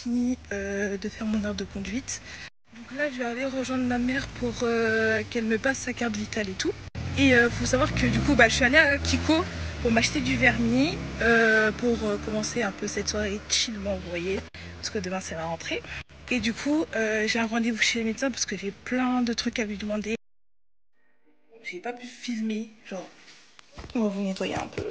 fini de faire mon heure de conduite. Donc là, je vais aller rejoindre ma mère pour qu'elle me passe sa carte vitale et tout. Et faut savoir que du coup, je suis allée à Kiko pour m'acheter du vernis pour commencer un peu cette soirée chillement, vous voyez, parce que demain c'est la rentrée. Et du coup, j'ai un rendez-vous chez le médecin parce que j'ai plein de trucs à lui demander. J'ai pas pu filmer, genre, on va vous nettoyer un peu.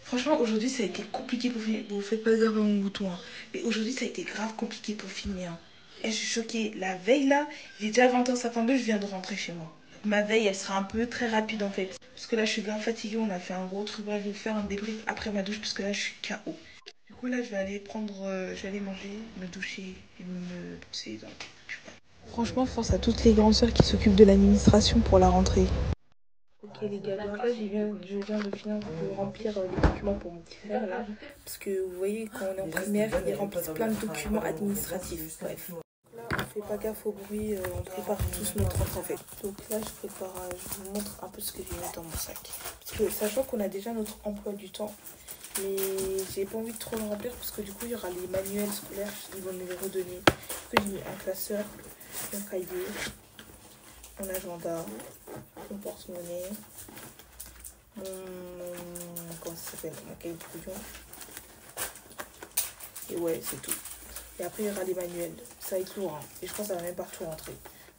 Franchement, aujourd'hui, ça a été compliqué pour filmer. Vous faites pas gaffe à mon bouton, hein. Mais aujourd'hui, ça a été grave compliqué pour filmer, hein. Et je suis choquée. La veille, là, il est déjà 20h52, je viens de rentrer chez moi. Ma veille, elle sera un peu très rapide, en fait. Parce que là, je suis grave fatiguée. On a fait un gros truc. Là, je vais faire un débrief après ma douche, parce que là, je suis KO. Du coup, là, je vais aller prendre... je vais aller manger, me doucher et me brosser les dents. Franchement, force à toutes les grandes sœurs qui s'occupent de l'administration pour la rentrée. Ok les gars, donc là je viens de finir de remplir les documents pour mon petit frère là. Parce que vous voyez, quand on est en primaire, ils remplissent plein de documents administratifs. Bref. Là on fait pas gaffe au bruit, on prépare tous notre rentrée en fait. Donc là je vous montre un peu ce que je vais mettre dans mon sac. Parce que sachant qu'on a déjà notre emploi du temps, mais j'ai pas envie de trop le remplir parce que du coup il y aura les manuels scolaires, ils vont me les redonner. Du coup j'ai mis un classeur, un cahier, un agenda, mon porte-monnaie, comment ça s'appelle, mon cahier de couillon. Et ouais, c'est tout. Et après, il y aura les manuels. Ça va être lourd, hein. Et je pense que ça va même pas tout rentrer.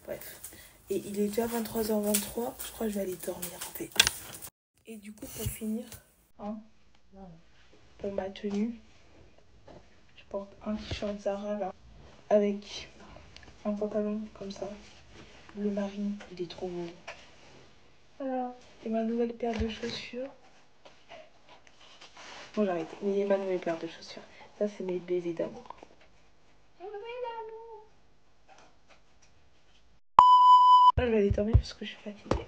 Bref. Et il est déjà 23h23. Je crois que je vais aller dormir en fait. Et du coup, pour finir, hein, pour ma tenue, je porte un t-shirt Zara là, avec un pantalon comme ça. Le marine, il est trop beau. Voilà. Et ma nouvelle paire de chaussures. Bon, j'arrête. Mais ma nouvelle paire de chaussures. Ça, c'est mes baisers d'amour. Là, je vais aller dormir parce que je suis fatiguée.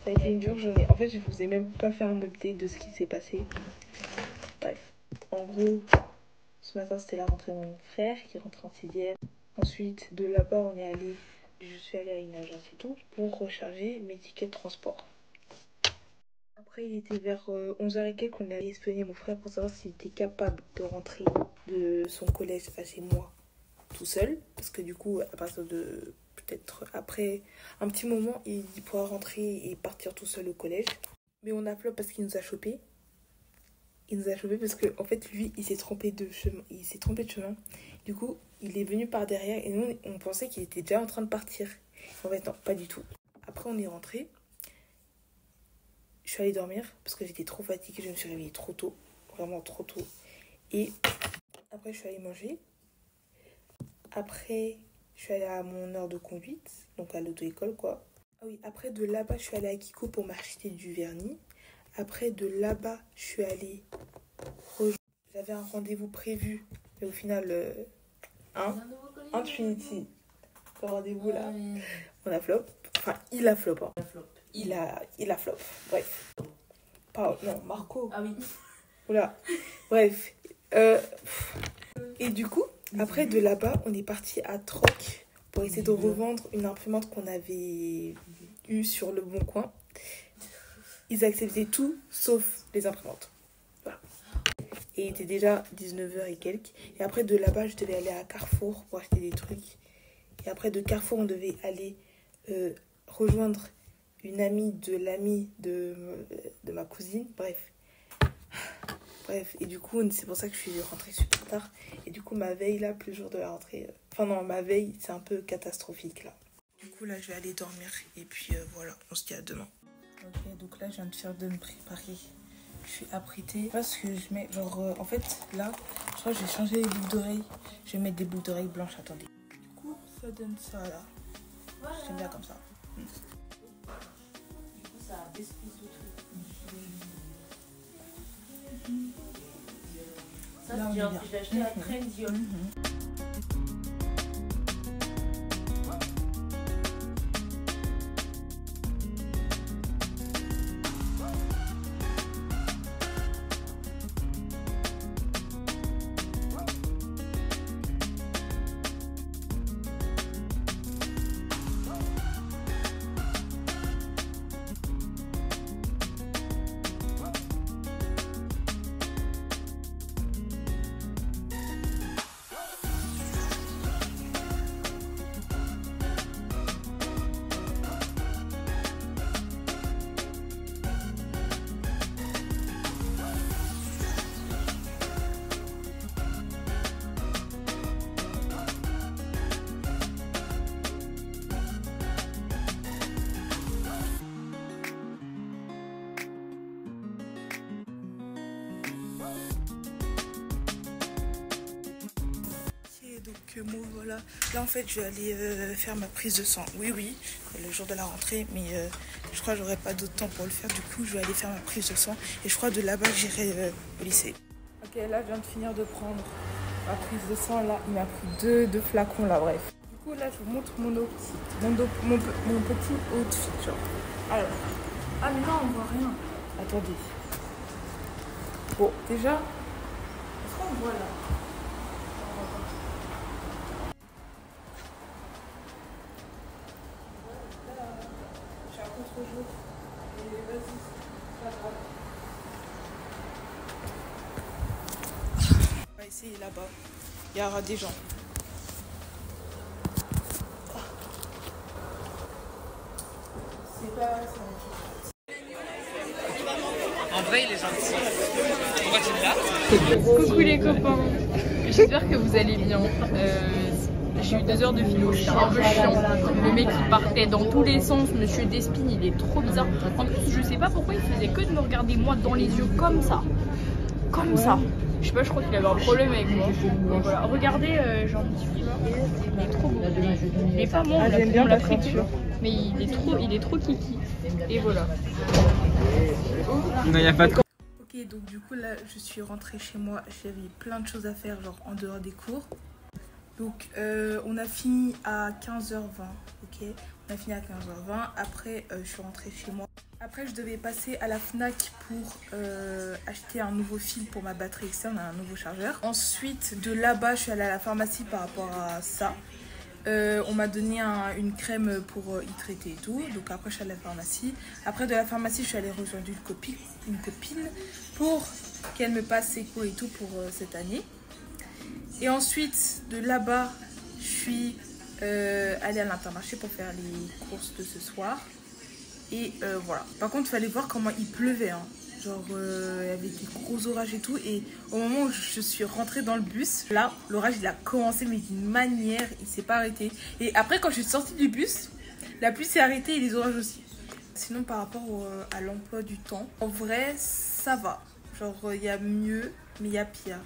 Ça a été une dure journée. En fait, je vous ai même pas fait un update de ce qui s'est passé. Bref. En gros, ce matin, c'était la rentrée de mon frère qui rentre en 6e. Ensuite, de là-bas, je suis allée à une agence et tout pour recharger mes tickets de transport. Après, il était vers 11h et quelques, on est allé espionner mon frère pour savoir s'il était capable de rentrer de son collège à chez moi tout seul. Parce que du coup, à partir de peut-être après un petit moment, il pourra rentrer et partir tout seul au collège. Mais on a flop parce qu'il nous a chopé. Il nous a chopé parce que en fait, lui, il s'est trompé de chemin. Du coup, il est venu par derrière et nous, on pensait qu'il était déjà en train de partir. En fait, non, pas du tout. Après, on est rentré. Je suis allée dormir parce que j'étais trop fatiguée. Je me suis réveillée trop tôt. Vraiment trop tôt. Et après, je suis allée manger. Après, je suis allée à mon heure de conduite. Donc à l'auto-école, quoi. Ah oui, après de là-bas, je suis allée à Kiko pour m'acheter du vernis. Après de là-bas, je suis allée... J'avais un rendez-vous prévu. Mais au final, un Trinity. Le rendez-vous, là, on a flop. Enfin, il a flop. Hein. Il a flop. Bref. Non, Marco. Ah oui. Oula. Bref. Et du coup, après de là-bas, on est parti à Troc pour essayer de revendre une imprimante qu'on avait eue sur le Bon Coin. Ils acceptaient tout sauf les imprimantes. Voilà. Et il était déjà 19h et quelques. Et après de là-bas, je devais aller à Carrefour pour acheter des trucs. Et après de Carrefour, on devait aller rejoindre une amie de l'amie de ma cousine. Bref, et du coup, c'est pour ça que je suis rentrée super tard. Et du coup, ma veille, là, plus le jour de la rentrée... Enfin non, ma veille, c'est un peu catastrophique, là. Du coup, là, je vais aller dormir. Et puis, voilà, on se dit à demain. Ok, donc là, je viens de me préparer. Je suis apprêtée. Parce que je mets, en fait, là, je crois que je vais changer les boucles d'oreilles. Je vais mettre des boucles d'oreilles blanches, attendez. Du coup, ça donne ça, là. Voilà. J'aime bien comme ça. Du coup, ça a d'esprit de truc. Ça, c'est bien. Je l'ai acheté à Trendium. Donc moi voilà, là en fait je vais aller faire ma prise de sang. Oui, le jour de la rentrée, mais je crois que j'aurai pas d'autre temps pour le faire. Du coup je vais aller faire ma prise de sang et je crois de là-bas j'irai au lycée. Ok, là je viens de finir de prendre ma prise de sang. Là il m'a pris deux flacons là, bref. Du coup là je vous montre mon petit outfit genre. Alors, ah mais là on voit rien. Attendez. Bon déjà, est-ce qu'on voit là? Jour. Et vas-y, c'est pas grave. On va essayer là-bas. Il y aura des gens. C'est pas... En vrai, il est gentil. Pourquoi tu es là? Coucou les copains. J'espère que vous allez bien. J'ai eu 2 heures de philo, c'était un peu chiant. Le mec il partait dans tous les sens, monsieur Despines il est trop bizarre. En plus je sais pas pourquoi il faisait que de me regarder moi dans les yeux comme ça. Comme ça. Je sais pas, je crois qu'il avait un problème avec moi. Donc, voilà. Regardez, j'en suis là. Il est trop beau. Il est pas moi, on l'a fait dessus. Mais il est trop kiki. Et voilà. Non, il n'y a pas de... Ok, donc du coup là je suis rentrée chez moi. J'avais plein de choses à faire genre en dehors des cours. Donc on a fini à 15h20, ok. On a fini à 15h20, après je suis rentrée chez moi. Après je devais passer à la Fnac pour acheter un nouveau fil pour ma batterie externe, un nouveau chargeur. Ensuite de là-bas je suis allée à la pharmacie par rapport à ça. On m'a donné une crème pour y traiter et tout. Donc après je suis allée à la pharmacie. Après de la pharmacie je suis allée rejoindre une copine pour qu'elle me passe ses cours et tout pour cette année. Et ensuite, de là-bas, je suis allée à l'Intermarché pour faire les courses de ce soir. Et voilà. Par contre, il fallait voir comment il pleuvait. Hein. Genre, il y avait des gros orages et tout. Et au moment où je suis rentrée dans le bus, là, l'orage, il a commencé, mais d'une manière, il s'est pas arrêté. Et après, quand je suis sortie du bus, la pluie s'est arrêtée et les orages aussi. Sinon, par rapport à l'emploi du temps, en vrai, ça va. Genre, il y a mieux, mais il y a pire.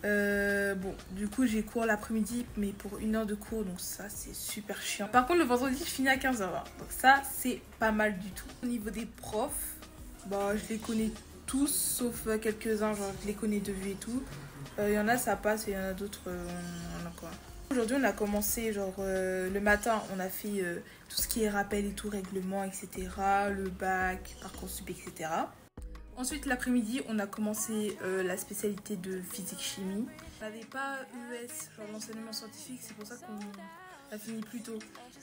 Bon, du coup j'ai cours l'après-midi mais pour 1 heure de cours, donc ça c'est super chiant. Par contre le vendredi je finis à 15h20, donc ça c'est pas mal du tout. Au niveau des profs, bah je les connais tous sauf quelques-uns, genre je les connais de vue et tout. Il y en a ça passe et il y en a d'autres on a quoi. Aujourd'hui on a commencé genre le matin on a fait tout ce qui est rappel et tout, règlement etc, le bac, Parcoursup etc. Ensuite, l'après-midi, on a commencé la spécialité de physique-chimie. On n'avait pas ES, genre l'enseignement scientifique, c'est pour ça qu'on a fini plus tôt.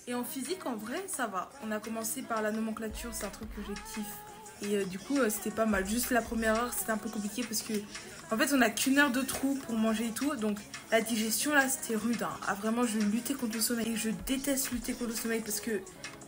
Et en physique, en vrai, ça va. On a commencé par la nomenclature, c'est un truc que j'ai kiffé. Et du coup, c'était pas mal. Juste la première heure, c'était un peu compliqué parce que, en fait, on n'a qu'1 heure de trou pour manger et tout. Donc, la digestion, là, c'était rude. Hein. Ah, vraiment, je luttais contre le sommeil. Et je déteste lutter contre le sommeil parce que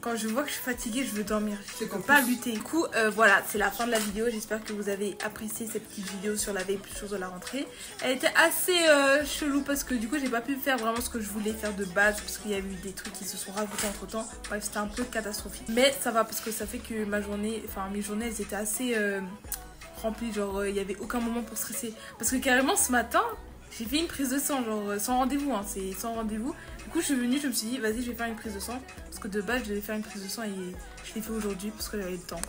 quand je vois que je suis fatiguée, je veux dormir. Je ne peux pas lutter. Du coup, voilà, c'est la fin de la vidéo. J'espère que vous avez apprécié cette petite vidéo sur la veille plus chose de la rentrée. Elle était assez chelou parce que du coup, j'ai pas pu faire vraiment ce que je voulais faire de base parce qu'il y a eu des trucs qui se sont rajoutés entre temps. Bref, c'était un peu catastrophique. Mais ça va parce que ça fait que ma journée, enfin mes journées, elles étaient assez remplies. Genre, il n'y avait aucun moment pour stresser. Parce que carrément, ce matin, j'ai fait une prise de sang, genre sans rendez-vous, hein, c'est sans rendez-vous. Du coup, je suis venue, je me suis dit, vas-y, je vais faire une prise de sang. Parce que de base, je devais faire une prise de sang et je l'ai fait aujourd'hui parce que j'avais le temps.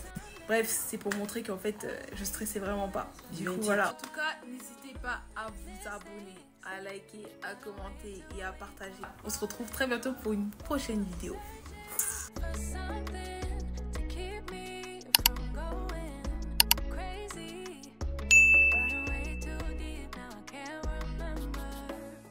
Bref, c'est pour montrer qu'en fait, je stressais vraiment pas. Du coup, voilà. En tout cas, n'hésitez pas à vous abonner, à liker, à commenter et à partager. On se retrouve très bientôt pour une prochaine vidéo.